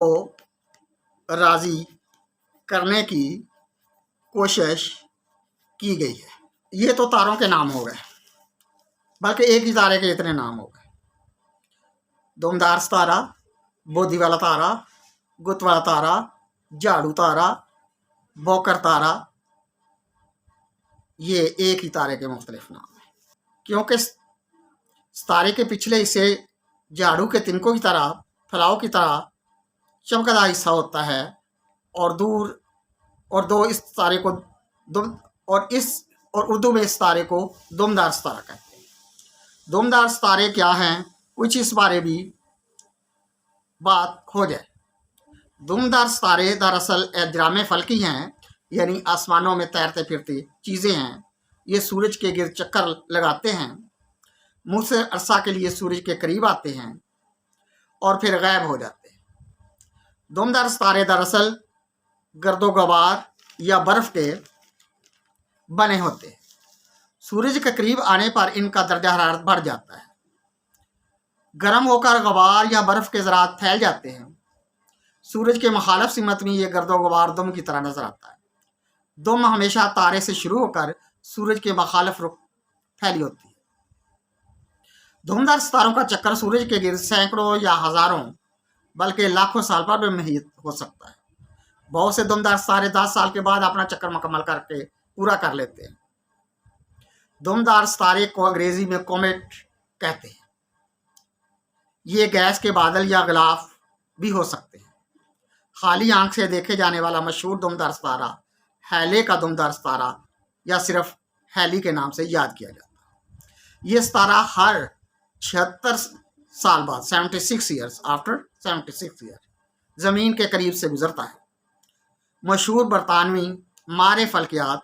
کو راضی کرنے کی کوشش کی گئی ہے۔ یہ تو تاروں کے نام ہو گئے، بلکہ ایک ہی تارے کے اتنے نام ہو گئے: دمدار ستارہ، بودھی والا تارا، گت والا تارا، جھاڑو تارا، بوکر تارا۔ یہ ایک ہی تارے کے مختلف نام ہیں، کیونکہ ستارے کے پچھلے حصے جھاڑو کے تنکوں کی طرح پھیلاؤ کی طرح چمکدار حصہ ہوتا ہے، اور اس تارے کو اور اردو میں اس تارے کو دمدار ستارہ کہتے ہیں۔ دمدار ستارے کیا ہیں، کچھ اس بارے بھی بات ہو جائے۔ دمدار ستارے دراصل اجرام فلکی ہیں، یعنی آسمانوں میں تیرتے پھرتی چیزیں ہیں۔ یہ سورج کے گرد چکر لگاتے ہیں، مختصر عرصہ کے لیے سورج کے قریب آتے ہیں اور پھر غائب ہو جاتے ہیں۔ دمدار ستارے دراصل گرد و غبار یا برف کے بنے ہوتے ہیں۔ سورج کے قریب آنے پر ان کا درجہ حرارت بڑھ جاتا ہے، گرم ہو کر غبار یا برف کے ذرات پھیل جاتے ہیں۔ سورج کے مخالف سمت میں یہ گرد و غبار دم کی طرح نظر آتا ہے۔ دم ہمیشہ تارے سے شروع ہو کر سورج کے مخالف رخ پھیلی ہوتی ہے۔ دمدار ستاروں کا چکر سورج کے گرد سینکڑوں یا ہزاروں بلکہ لاکھوں سال پر بھی محیط ہو سکتا ہے۔ بہت سے دمدار ستارے 10 سال کے بعد اپنا چکر مکمل کر کے پورا کر لیتے ہیں۔ دمدار ستارے کو انگریزی میں کومیٹ کہتے ہیں۔ یہ گیس کے بادل یا غلاف بھی ہو سکتے ہیں۔ خالی آنکھ سے دیکھے جانے والا مشہور دمدار ستارہ ہیلے کا دمدار ستارہ یا صرف ہیلی کے نام سے یاد کیا جاتا ہے۔ یہ ستارہ ہر 76 سال بعد 76 ایئر زمین کے قریب سے گزرتا ہے۔ مشہور برطانوی ماہر فلکیات